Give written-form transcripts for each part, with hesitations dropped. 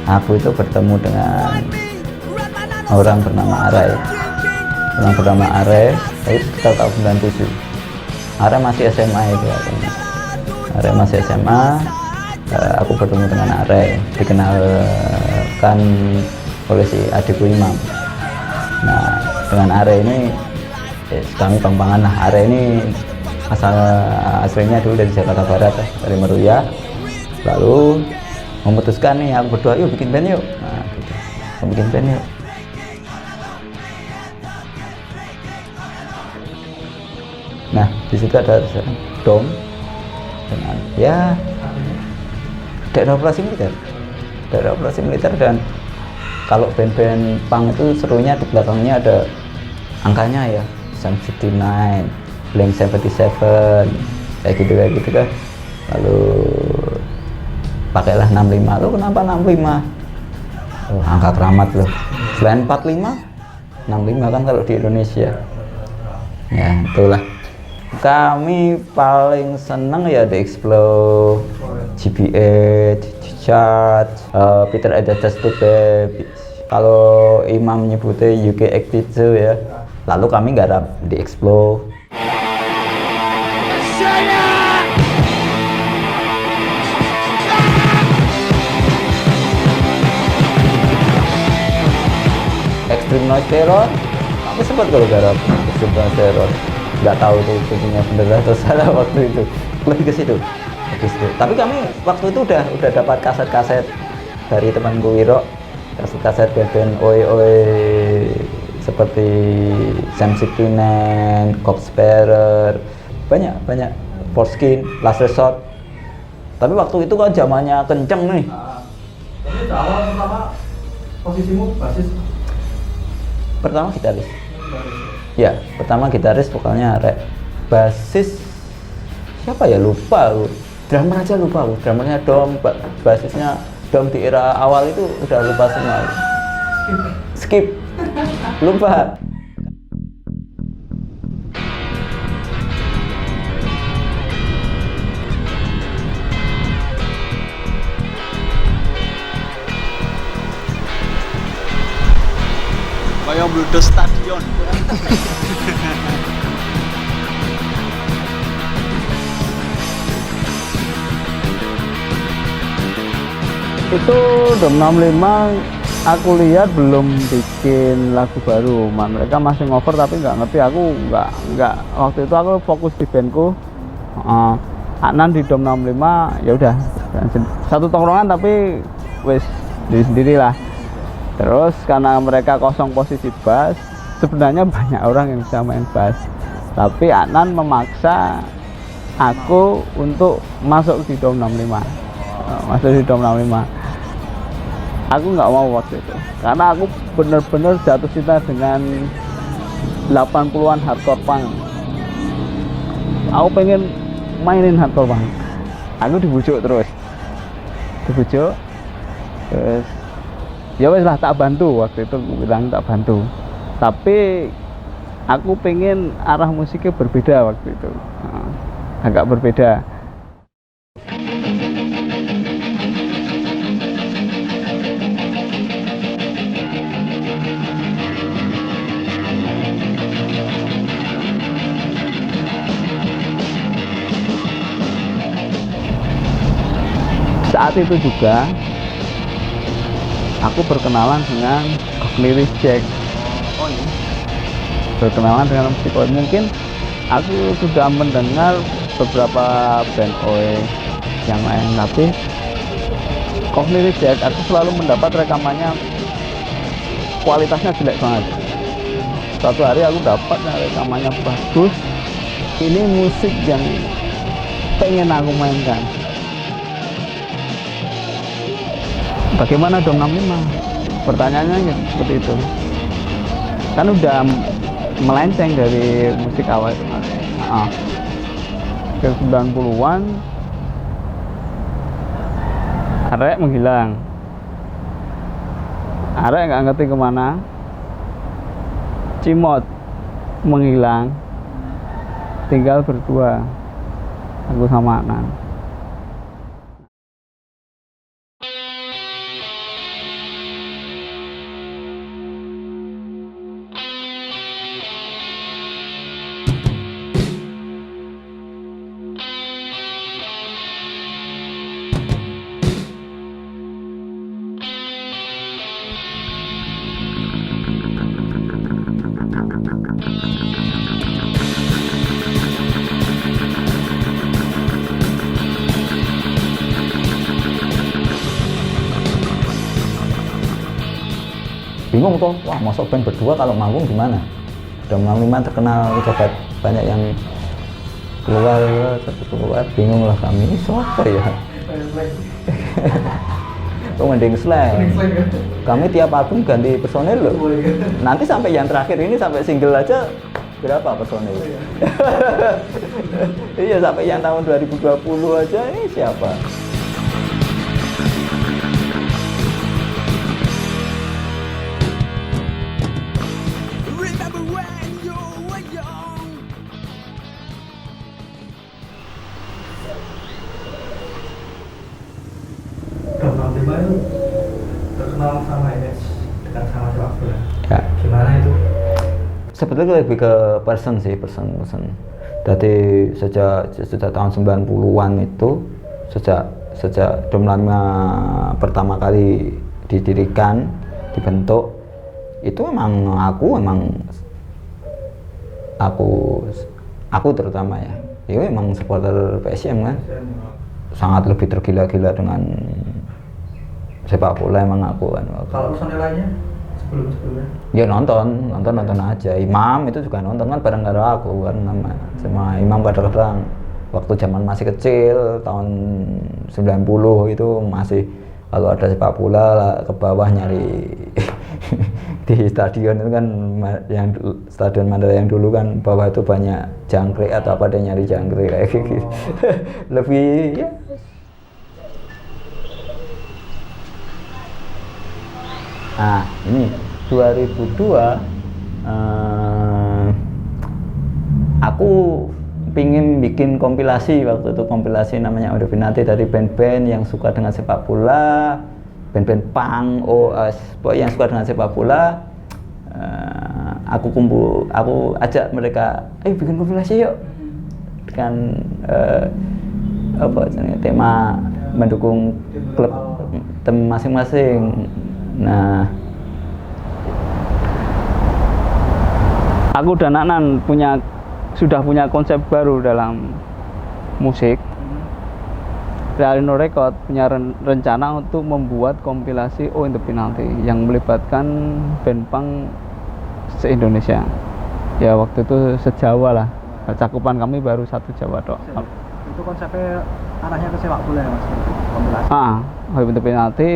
aku itu bertemu dengan orang bernama Arai. Orang bernama Arai itu sekitar tahun 97. Arai masih SMA itu artinya. Arai masih SMA. Aku bertemu dengan Arai, dikenalkan oleh si adikku Imam. Nah, dengan Arai ini kami pampangan lah. Arai ini aslinya dulu dari Jakarta Barat, dari Meruya. Lalu memutuskan nih, aku berdua, yuk bikin band yuk. Nah, gitu. Bikin band yuk. Nah, di situ ada dom dengan ya daerah operasi militer, dan kalau band-band punk itu serunya di belakangnya ada angkanya ya, Sum 69, Blink 77, kayak gitu kan. Lalu pakailah 65. Lo kenapa 65? Oh, angka keramat loh. Selain 45, 65 kan kalau di Indonesia. Ya, itulah. Kami paling seneng ya The Explode, GB8, Discharge, Peter and the Dusty Babies. Kalau Imam nyebutnya UK82 ya. Lalu kami garap The Explode. Extreme Noise Terror, aku sempat kalau garap Extreme Noise Terror. Nggak tahu tuh fungsinya bener atau salah waktu itu, lebih ke situ. Tapi kami waktu itu udah dapat kaset-kaset dari temanku Wiro, kaset band OE seperti Sam 69, Coxsparer, banyak Foreskin, Last Resort. Tapi waktu itu kan zamannya kenceng nih. Tapi awal pertama posisimu basis? Pertama gitaris. Ya, pertama gitaris, vokalnya Arek. Basis siapa ya, lupa. Drummer aja lupa. Drummernya Dom, basisnya Dom di era awal itu udah lupa semua. Skip. Lupa. Kayak bludos stadion. Itu Dom 65 aku lihat belum bikin lagu baru, mereka masih ngover tapi nggak ngerti. Aku nggak waktu itu aku fokus di bandku. Anan di Dom 65 ya udah satu tongkrongan tapi wes sendiri lah. Terus karena mereka kosong posisi bass, sebenarnya banyak orang yang bisa main bass, tapi Anan memaksa aku untuk masuk di Dom 65. Masuk di Dom 65. Aku nggak mau waktu itu, karena aku bener-bener jatuh cinta dengan 80-an hardcore punk. Aku pengen mainin hardcore punk. Aku dibujuk terus, terus ya wes lah, tak bantu. Waktu itu aku bilang tak bantu, tapi aku pengen arah musiknya berbeda waktu itu, agak berbeda. Saat itu juga aku berkenalan dengan Cognitive Jack. Oh iya. Berkenalan dengan musik OE. Mungkin aku sudah mendengar beberapa band OE yang lain, tapi Cognitive Jack aku selalu mendapat rekamannya kualitasnya jelek banget. Suatu hari aku dapat rekamannya bagus. Ini musik yang pengen aku mainkan. Bagaimana Dom 65? Pertanyaannya seperti itu. Kan udah melenceng dari musik awal itu. Ke 90-an Arek menghilang. Arek nggak ngerti kemana. Cimot menghilang. Tinggal berdua, aku sama Anan. bingung tuh, wah masuk band berdua kalau manggung gimana. Dom 65 terkenal, coba banyak yang keluar, bingung lah kami, siapa ya? Oh, mending slang. Kami tiap album ganti personil loh. Nanti sampai yang terakhir ini, sampai single aja berapa personil? Iya, sampai yang tahun 2020 aja ini siapa? Dom 65 itu terkenal sama image dekat sama sepak bola. Ya. Gimana itu? Sebetulnya lebih ke person. Dari sejak tahun 90-an itu, sejak Dom 65 pertama kali didirikan, dibentuk, itu aku terutama ya, itu emang supporter PSM kan, sangat lebih tergila-gila dengan sepak bola emang aku kan. Kalau personil lainnya sebelumnya? Ya nonton aja. Imam itu juga nonton kan bareng karo aku kan, sama Imam kadang-kadang waktu zaman masih kecil tahun 90 itu masih kalau ada sepak bola ke bawah nyari di stadion itu kan, yang stadion Mandala yang dulu kan bawah itu banyak jangkrik atau apa, dia nyari jangkrik kayak gitu. Lebih ya. Nah, ini 2002 aku pingin bikin kompilasi, waktu itu kompilasi namanya Udah Pinati, dari band-band yang suka dengan sepak bola, band-band punk, yang suka dengan sepak bola. Aku ajak mereka, ayo bikin kompilasi yuk, dengan tema mendukung klub tim masing-masing. Nah, aku dan Anan sudah punya konsep baru dalam musik. Realino Record punya rencana untuk membuat kompilasi Oh in the Penalty yang melibatkan band punk se-Indonesia. Ya waktu itu se-Jawa lah. Cakupan kami baru 1 Jawa dok. Itu konsepnya arahnya ke sepak bola ya mas? Kompilasi. Oh in the Penalty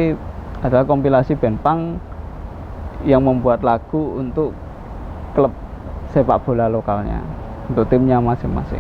adalah kompilasi band punk yang membuat lagu untuk klub sepak bola lokalnya, untuk timnya masing-masing.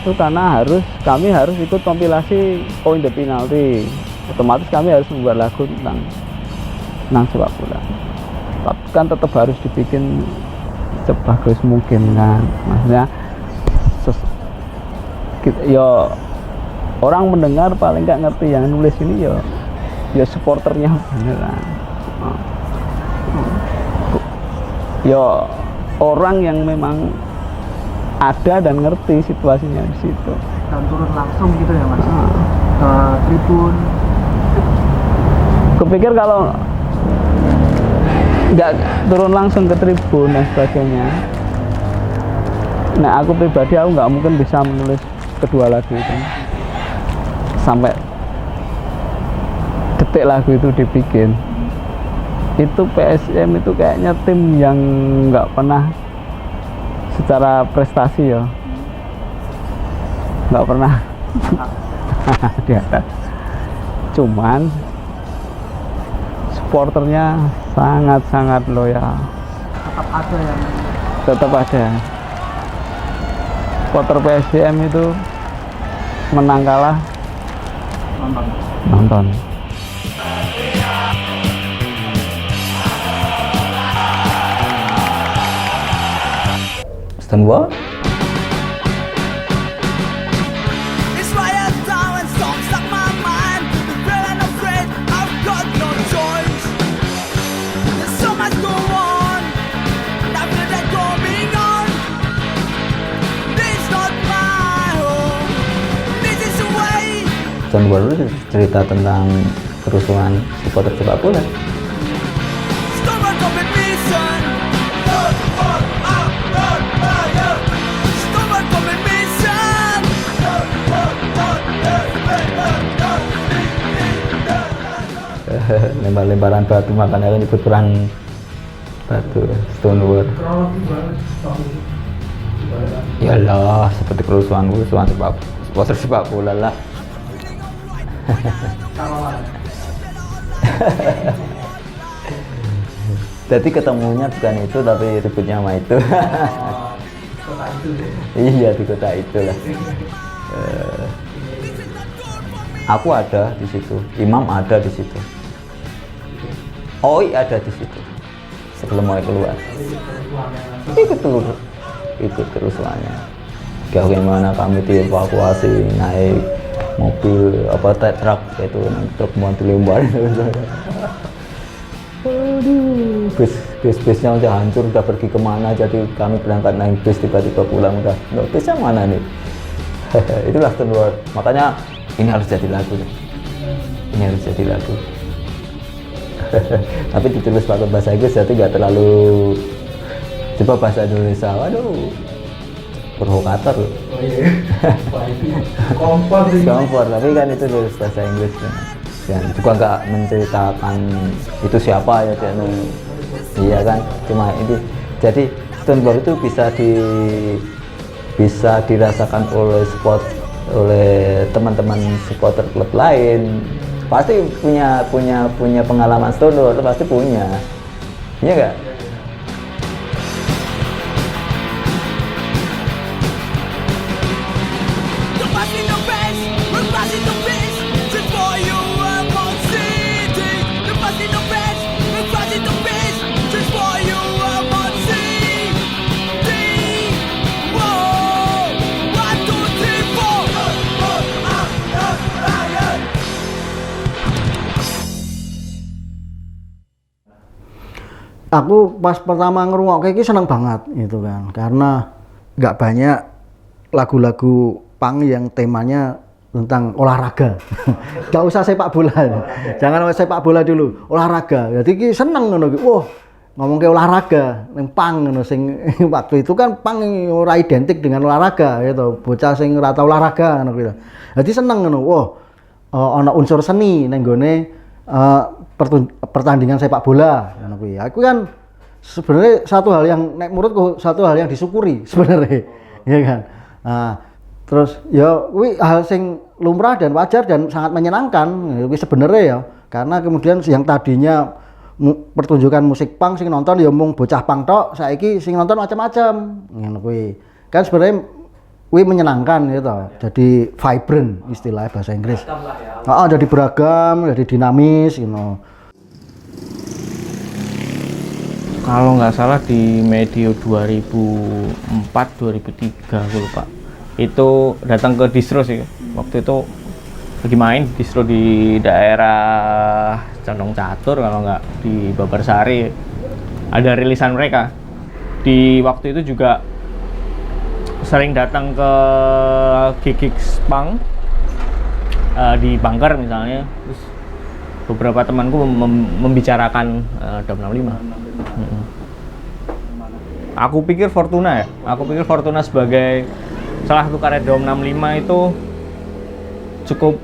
Itu karena kami harus ikut kompilasi Oh in the Penalty, otomatis kami harus membuat lagu tentang sepak bola. Tapi kan tetap harus dibikin sebagus mungkin kan, maksudnya ya orang mendengar paling nggak ngerti yang nulis ini ya supporternya beneran. Ya orang yang memang ada dan ngerti situasinya di situ. Dan turun langsung gitu ya mas? Ke tribun. Kupikir kalau nggak turun langsung ke tribun dan sebagainya, nah aku pribadi nggak mungkin bisa menulis kedua lagu itu sampai detik lagu itu dibikin. Itu PSM itu kayaknya tim yang nggak pernah secara prestasi ya, nggak pernah di atas. Cuman supporternya sangat loyal. Tetap ada. Supporter PSM itu menang kalah nonton. Stonewall. It's riot time and songs stuck my mind. Feel and afraid I've got no choice. There's so much go on. I feel that going on. This not my home. This is the way. Stonewall itu cerita tentang kerusuhan supporter sepak bola. Stonewall coming mission. Stonewall coming mission. Lempar-lemparan batu, makanya aku nyebut perang batu Stonewall. Kronologi banget tahun ini. Ibaratnya. Yalah, seperti kerusuhan supporter sepak bola lah. Sama lah. Jadi ketemunya bukan itu, tapi ributnya sama itu. Kota itu deh. Iya, di kota itu lah. Aku ada di situ, Imam ada di situ, Oi ada di situ. Sebelum mulai keluar, ikut kerusuhannya. Bagaimana kami dievakuasi naik mobil apa truk itu, truk mau dilempar itu. Bis-bisnya udah hancur, udah pergi kemana, jadi kami berangkat naik bis, tiba-tiba pulang udah nggak, bisnya mana nih. Itulah Stonewall, makanya ini harus jadi lagu, ini harus jadi lagu. Tapi ditulis pakai bahasa Inggris, jadi nggak terlalu, coba bahasa Indonesia, waduh provokator loh. Oh iya. Wah, itu kompor sih. Kompor, tapi kan itu tulis bahasa Inggris kan. Dan juga nggak menceritakan itu siapa ya, iya kan, cuma ini. Jadi Stonewall itu bisa dirasakan oleh teman-teman supporter klub lain. Pasti punya pengalaman Stonewall, pasti punya, iya nggak? The best in the best, the best in the best, just for you and my city. The best in the best, the best in the best, just for you and my city. Whoa, 1, 2, 3, 4. Aku pas pertama ngerungok iki seneng banget itu kan, karena nggak banyak lagu-lagu punk yang temanya tentang olahraga. Gak usah sepak bola, jangan sepak bola dulu, olahraga. Jadi ki seneng ngono ki, wah ngomong ke olahraga, neng punk ngono sing waktu itu kan punk ora identik dengan olahraga gitu, bocah sing ora tau olahraga ngono gitu. Jadi seneng ngono, wah ana unsur seni neng gone pertandingan sepak bola ngono kuwi. Aku kan sebenarnya satu hal yang nek menurutku satu hal yang disyukuri sebenarnya, ya kan. Nah, terus ya kuwi hal sing lumrah dan wajar dan sangat menyenangkan kuwi sebenarnya ya. Karena kemudian yang tadinya pertunjukan musik punk sing nonton ya mung bocah punk tok, saiki sing nonton macam-macam ngono kuwi. Kan sebenarnya kuwi menyenangkan gitu. Jadi vibrant istilah bahasa Inggris. Jadi beragam, jadi dinamis gitu. Kalau nggak salah di medio 2004-2003 aku lupa, itu datang ke distro sih. Waktu itu lagi main distro di daerah Condong Catur, kalau nggak di Babarsari, ada rilisan mereka. Di waktu itu juga sering datang ke gigs punk di Bangker misalnya. Terus beberapa temanku membicarakan Dom 65. Aku pikir Fortuna ya. Aku pikir Fortuna sebagai salah satu karya Dom 65 itu cukup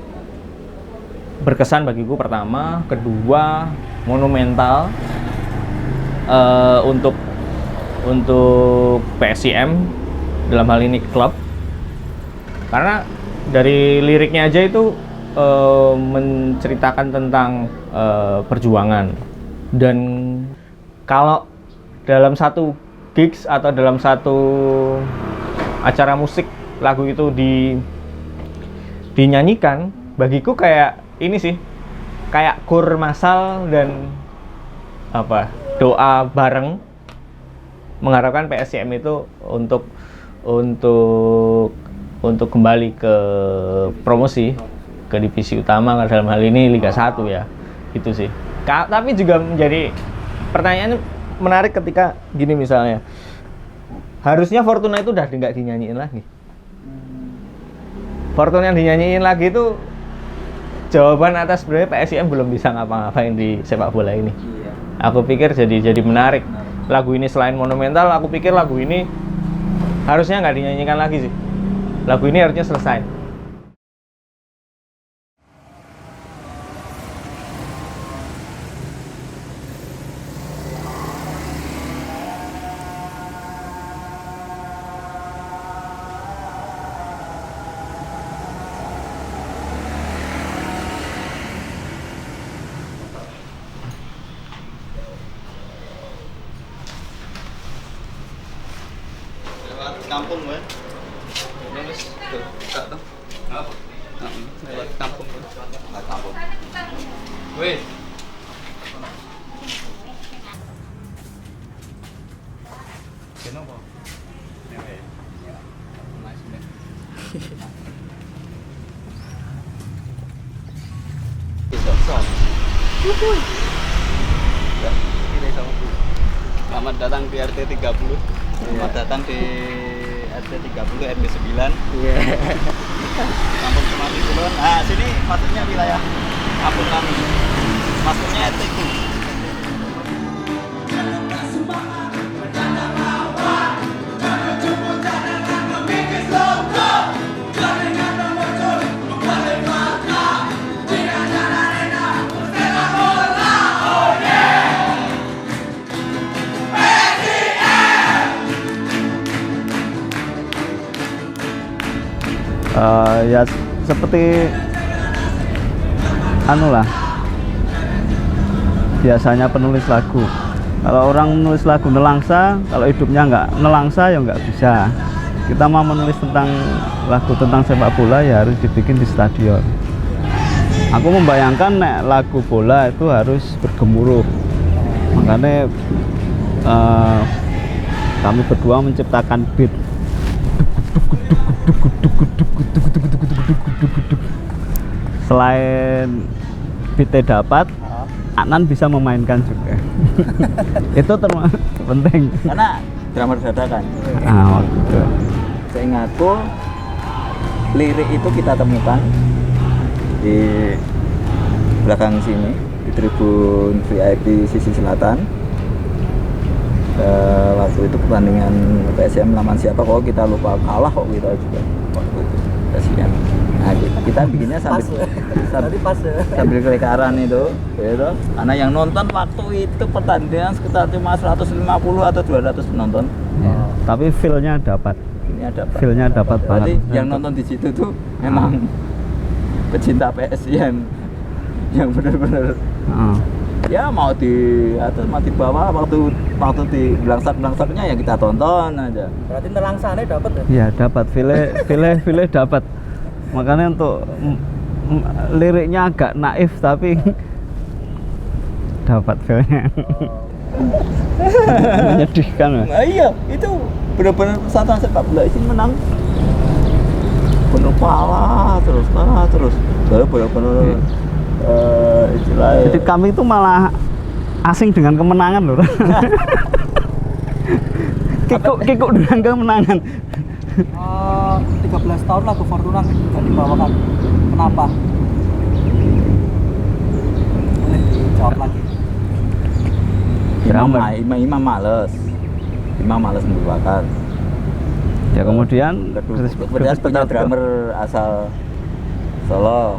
berkesan bagiku. Pertama, kedua monumental untuk PSIM dalam hal ini klub. Karena dari liriknya aja itu menceritakan tentang perjuangan. Dan kalau dalam satu gigs atau dalam satu acara musik lagu itu dinyanyikan, bagiku kayak ini sih, kayak kur massal dan doa bareng mengharapkan PSIM itu untuk kembali ke promosi ke divisi utama dalam hal ini Liga 1 ya. Itu sih. Tapi juga menjadi pertanyaan menarik ketika gini misalnya. Harusnya Fortuna itu udah nggak dinyanyiin lagi. Fortuna yang dinyanyiin lagi itu jawaban atas sebenarnya PSIM belum bisa ngapa-ngapain di sepak bola ini. Aku pikir jadi menarik. Lagu ini selain monumental, aku pikir lagu ini harusnya nggak dinyanyikan lagi sih. Lagu ini harusnya selesai. Lewat kampung gue. Ini wis buka tuh. Apa? Lewat kampung gue. Lewat kampung. Wih. Kenapa? Selamat datang di RT 30. Selamat datang di RT 30 RT 9. Iya. Kampung Semati Kulon. Nah, sini masuknya wilayah kampung kami. Masuknya RT 2. Ya seperti anulah biasanya penulis lagu. Kalau orang menulis lagu nelangsa, kalau hidupnya nggak nelangsa ya nggak bisa. Kita mau menulis tentang lagu tentang sepak bola ya harus dibikin di stadion. Aku membayangkan lagu bola itu harus bergemuruh. Makanya kami berdua menciptakan beat. Selain beatnya dapat, Anan bisa memainkan juga. Itu termasuk penting. Karena drummer dadakan. Waktu itu. Saya ngaku lirik itu kita temukan di belakang sini di tribun VIP sisi selatan. Waktu itu pertandingan PSM lawan siapa kok kita lupa, kalah kok kita juga waktu itu PSM. Nah, kita bikinnya sambil kelekaran itu, gitu. Karena yang nonton waktu itu pertandingan sekitar cuma 150 atau 200 penonton. Ya, tapi feel-nya dapat. Feel-nya dapat banget. Berarti yang nonton di situ tuh memang pecinta PSM yang benar-benar ya mau di atas mau di bawah, waktu di belangsak-belangsaknya ya kita tonton aja. Berarti nelangsane dapat ya? Iya dapat, file dapat. Makanya untuk liriknya agak naif tapi dapat filenya. Menyedihkan ya. Nah, iya, itu benar-benar persatuan sepak bola ini menang. Penuh kalah terus. Baru benar-benar istilahnya. Jadi kami itu malah asing dengan kemenangan loh. Kikuk dengan kemenangan. 13 tahun lagu Fortuna nggak dibawakan. Kenapa? Boleh dijawab lagi. Imam males membawakan. Ya kemudian kemudian punya drummer asal Solo.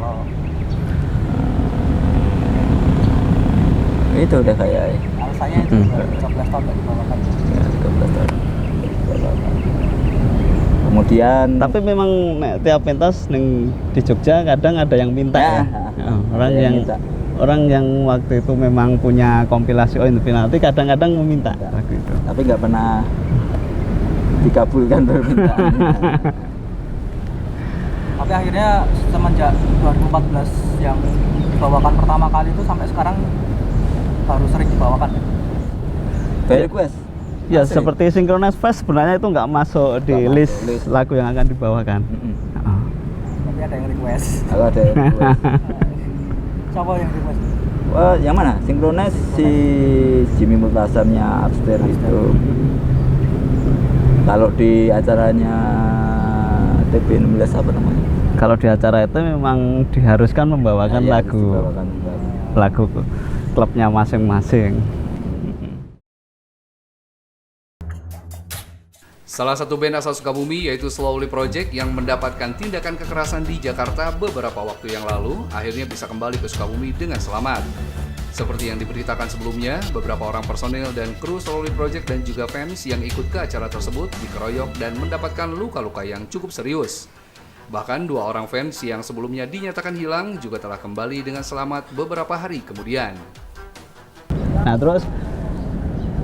Itu udah kayak Alasannya itu 13 tahun nggak dibawakan. ya 13 tahun. Kemudian tapi memang tiap pentas di Jogja kadang ada yang minta ya. Orang yang waktu itu memang punya kompilasi Oh In The Penalty kadang-kadang meminta lagu itu. Tapi nggak pernah dikabulkan permintaannya. Tapi akhirnya semenjak 2014 yang dibawakan pertama kali itu sampai sekarang baru sering dibawakan. By request. Ya Asik. seperti Synchronize Fest sebenarnya itu nggak masuk di Nggak list masuk list. lagu yang akan dibawakan. Heeh. Tapi ada yang request. Kalau ada yang request. Siapa yang request? Wah, yang mana? Synchronize si Jimmy Multasamnya Upstairs itu. Kalau di acaranya TB16 apa namanya? Kalau di acara itu memang diharuskan membawakan Ya, lagu dibawakan. lagu klubnya masing-masing. Salah satu band asal Sukabumi yaitu Slowly Project yang mendapatkan tindakan kekerasan di Jakarta beberapa waktu yang lalu akhirnya bisa kembali ke Sukabumi dengan selamat. Seperti yang diberitakan sebelumnya, beberapa orang personil dan kru Slowly Project dan juga fans yang ikut ke acara tersebut dikeroyok dan mendapatkan luka-luka yang cukup serius. Bahkan 2 orang fans yang sebelumnya dinyatakan hilang juga telah kembali dengan selamat beberapa hari kemudian. Nah terus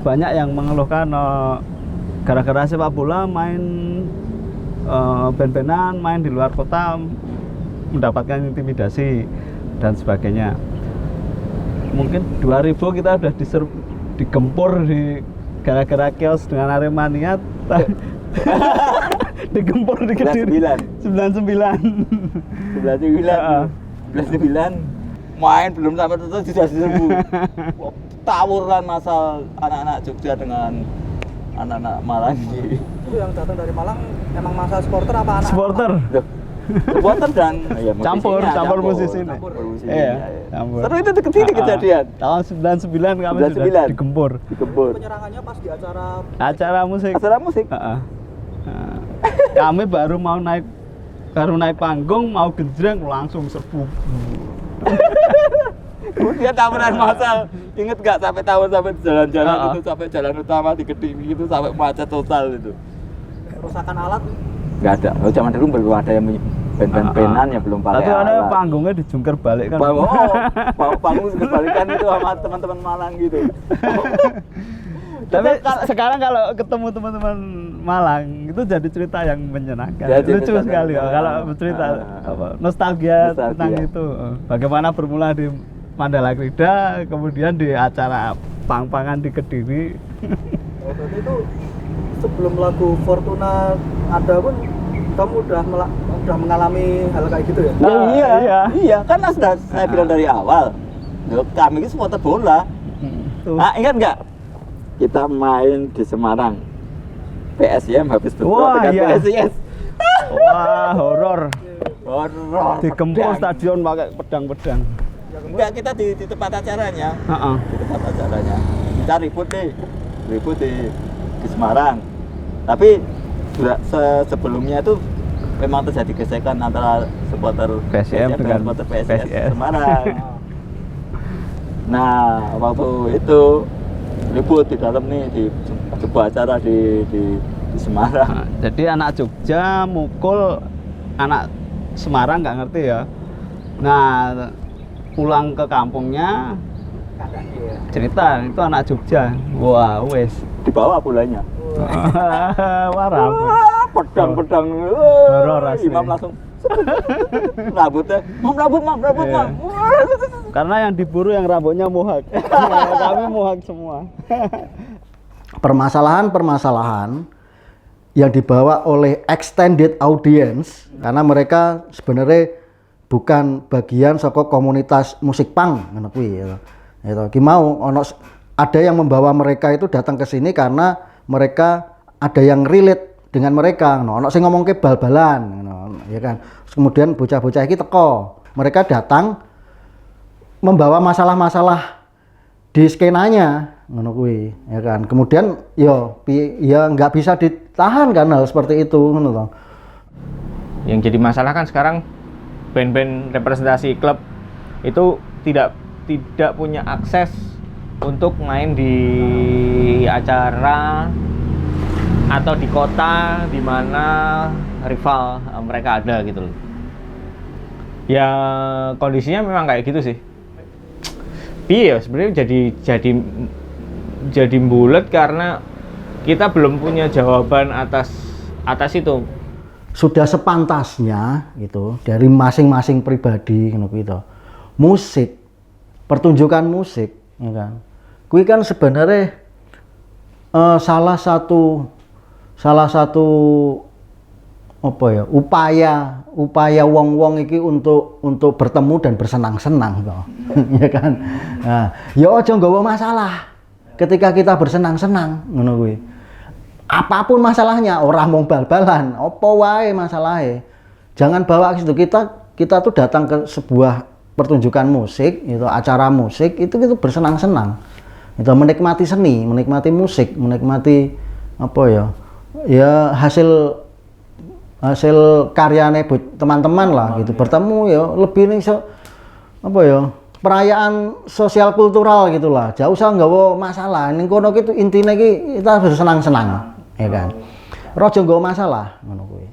banyak yang mengeluhkan gara-gara sepak bola main band-bandan, main di luar kota mendapatkan intimidasi dan sebagainya. Mungkin 2000 kita udah digempur di gara-gara chaos dengan Aremania digempur di Kediri 99 main belum sampai tutup sudah diserbu. Tawuran masal anak-anak Jogja dengan anak-anak Malang. Itu yang datang dari Malang emang masa supporter apa anak? supporter Supporter dan ya, campur musisi ini. Iya, campur. Seru itu deket sini kejadian. Tahun 99 kami sudah 99. digempur. Penyerangannya pas di acara Acara musik. Acara musik. Heeh. Nah, kami baru naik panggung, mau genjreng langsung serbu. Kemudian tawuran masal. Ingat nggak sampai tawuran sampai jalan-jalan Ah. itu sampai jalan utama di Kediri itu sampai macet total itu. kerusakan alat. Nggak ada. Oh, zaman dulu belum ada yang band-bandan ya belum pakai. Tapi ada alat. panggungnya dijungker balik kan. Panggung kebalikan itu sama teman-teman Malang gitu. Tapi sekarang kalau ketemu teman-teman Malang itu jadi cerita yang menyenangkan. Jadi Lucu cerita sekali yang kalau cerita nostalgia Nostalgia. tentang itu. Bagaimana bermula di Mandala Krida, kemudian di acara pang-pangan di Kediri. Oh, berarti itu sebelum lagu Fortuna ada pun kamu udah mengalami hal kayak gitu ya? Iya, kan sudah saya bilang dari awal. Loh, kami ini supporter bola. Tuh. Ingat nggak? Kita main di Semarang. PSIM habis bentrok Wah, dengan iya. PSIS. Wah, horor. Horor. Digempur pedang. stadion pakai pedang-pedang. Enggak, kita di tempat acaranya. Heeh. Di tempat acaranya. Kita ribut di Semarang. Tapi sudah sebelumnya itu memang terjadi gesekan antara supporter PSIM dengan supporter PSIS PSIS. Semarang. Nah, waktu itu ribut di dalam nih di sebuah acara di Semarang. Nah, jadi anak Jogja mukul anak Semarang nggak ngerti ya. Nah, pulang ke kampungnya cerita itu anak Jogja. Wah, wes. Dibawa pulanya. Warah. Wah, pedang-pedang. Horor asli. Imam langsung rambutnya, mam. Iya. Karena yang diburu yang rambutnya mohak. Kami mohak semua. Permasalahan-permasalahan yang dibawa oleh extended audience karena mereka sebenarnya bukan bagian saka komunitas musik punk ngono kuwi ya. Itu ki mau ada yang membawa mereka itu datang ke sini karena mereka ada yang relate dengan mereka ono sing ngomongke bal-balan ngono ya kan. Kemudian bocah-bocah iki teko, mereka datang membawa masalah-masalah di skenanya ngono kuwi ya kan. Kemudian ya nggak bisa ditahan kan hal seperti itu ngono toh. Yang jadi masalah kan sekarang band-band representasi klub itu tidak punya akses untuk main di acara atau di kota di mana rival mereka ada gitu loh. Ya kondisinya memang kayak gitu sih. Iya sebenarnya jadi bulet karena kita belum punya jawaban atas itu. Sudah sepantasnya gitu dari masing-masing pribadi gitu. Musik, pertunjukan musik ya kan. Kuwi kan sebenarnya salah satu apa ya, upaya wong-wong iki untuk bertemu dan bersenang-senang toh. Ya kan. Nah, ya aja nggawa masalah ketika kita bersenang-senang ngono kuwi. Apapun masalahnya, ora mung bal-balan, apa wae masalahe. Jangan bawa ke situ. Kita tuh datang ke sebuah pertunjukan musik, itu acara musik, itu bersenang-senang. Itu menikmati seni, menikmati musik, menikmati apa ya? Ya hasil karyane teman-teman lah gitu. Bertemu ya lebih nih apa ya? Perayaan sosial kultural gitulah. Jauh usah nggawa masalah. Ning kono ki intine ki kita bersenang-senang. Ya kan, rojo nggawa masalah ngono kuwi.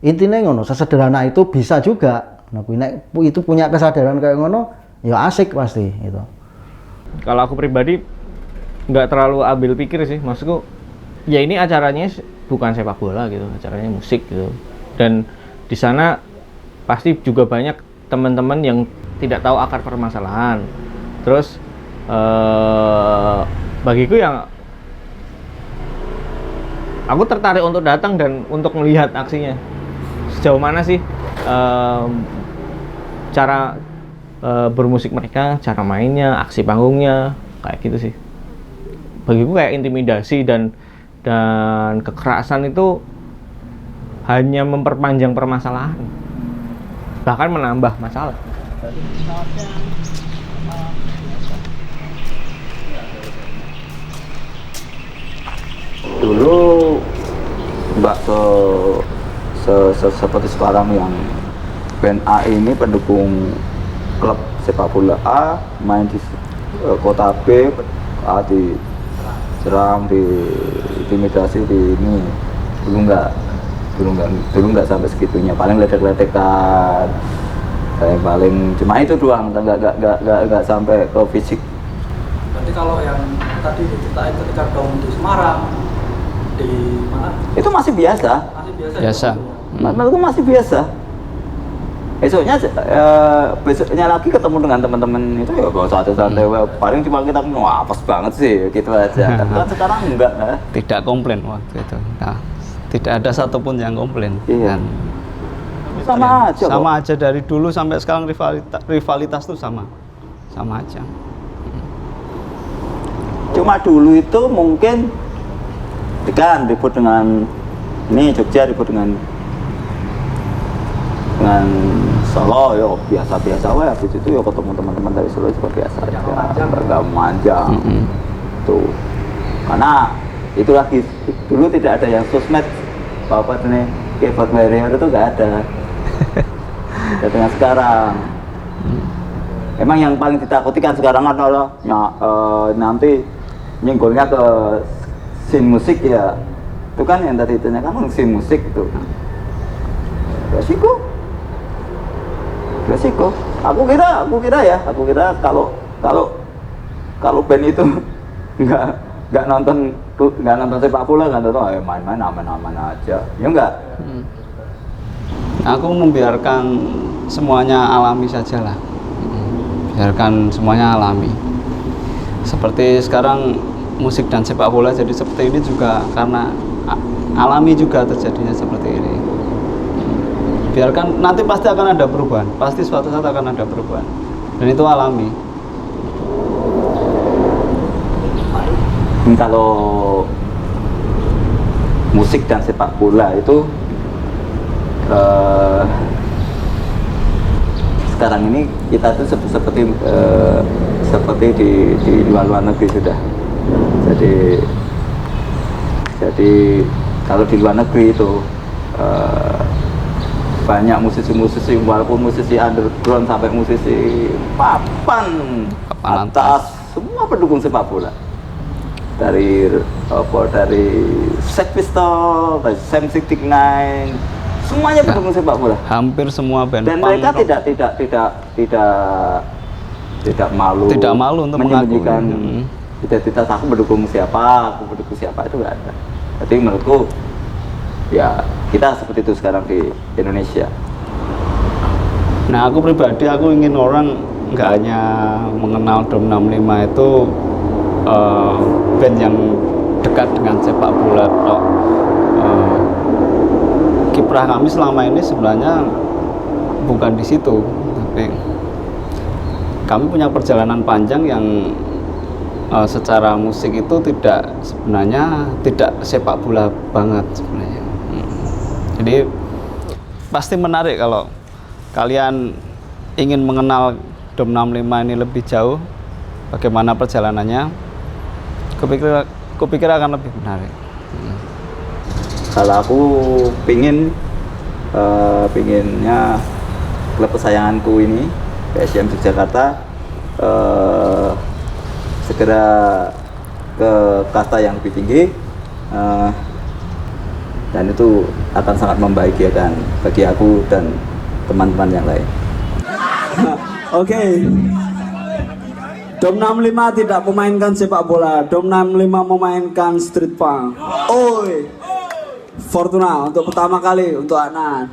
Intine ngono, sesederhana itu bisa juga. Ngono kuwi nek itu punya kesadaran kayak ngono, ya asik pasti itu. Kalau aku pribadi nggak terlalu ambil pikir sih, maksudku ya ini acaranya bukan sepak bola gitu, acaranya musik gitu. Dan di sana pasti juga banyak teman-teman yang tidak tahu akar permasalahan. Terus bagiku yang aku tertarik untuk datang dan untuk melihat aksinya sejauh mana sih cara bermusik mereka, cara mainnya, aksi panggungnya, kayak gitu sih. Bagiku kayak intimidasi dan kekerasan itu hanya memperpanjang permasalahan, bahkan menambah masalah. Dulu nggak seperti sekarang yang band A ini pendukung klub sepak bola A, main di kota B, A diserang, diintimidasi, di ini. Dulu nggak sampai segitunya, paling ledek-ledekan, paling cuma itu doang, nggak sampai ke fisik. Berarti kalau yang tadi diceritain ketika kamu di Semarang, di mana? Itu masih biasa. Biasa. Itu masih biasa. Besoknya lagi ketemu dengan teman-teman itu ya bawa santai-santai. Paling cuma kita wah apes banget sih gitu aja. Kan sekarang enggak. Tidak komplain waktu itu. Nah, tidak ada satupun yang komplain. Iya. Dan Sama aja. Sama aja dari dulu sampai sekarang rivalitas tuh sama aja. Cuma dulu itu mungkin kan ribut dengan ini Jogja, ribut dengan Solo ya biasa-biasa wae. Habis itu ya ketemu teman-teman dari Solo juga biasa aja, nggak manjang. Tuh karena itu lagi dulu tidak ada yang sosmed apa nih keyboard warrior itu nggak ada. Tidak dengan sekarang. Emang yang paling ditakuti kan sekarang adalah nanti nyenggolnya ke scene musik ya. Itu kan yang tadi ditanyakan scene musik itu. Resiko. Aku kira kalau band itu nggak nonton sepak bola, nggak nonton main-main aman-aman aja. Ya enggak. Aku membiarkan semuanya alami saja lah. Biarkan semuanya alami. Seperti sekarang musik dan sepak bola jadi seperti ini juga karena alami juga terjadinya seperti ini. Biarkan nanti pasti akan ada perubahan, pasti suatu saat akan ada perubahan, dan itu alami. Kalau musik dan sepak bola itu sekarang ini kita tuh seperti di luar negeri sudah. Jadi kalau di luar negeri itu banyak musisi-musisi, walaupun musisi underground sampai musisi papan atas, semua pendukung sepak bola. Dari Sex Pistols, dari Sam 69, semuanya pendukung sepak bola. Hampir semua band. Dan mereka tidak malu. Tidak malu untuk menyembunyikan identitas aku mendukung siapa itu nggak ada. Jadi menurutku ya kita seperti itu sekarang di Indonesia. Nah, aku pribadi aku ingin orang nggak hanya mengenal Dom 65 itu band yang dekat dengan sepak bola tok. Kiprah kami selama ini sebenarnya bukan di situ, tapi kami punya perjalanan panjang yang secara musik itu sebenarnya tidak sepak bola banget sebenarnya. Jadi pasti menarik kalau kalian ingin mengenal Dom 65 ini lebih jauh, bagaimana perjalanannya, kupikir akan lebih menarik. Kalau aku pinginnya klub kesayanganku ini PSM Yogyakarta segera ke kasta yang lebih tinggi, dan itu akan sangat membahagiakan bagi aku dan teman-teman yang lain. Oke. Dom 65 tidak memainkan sepak bola, Dom 65 memainkan street punk. Oi, Fortuna untuk pertama kali untuk anak.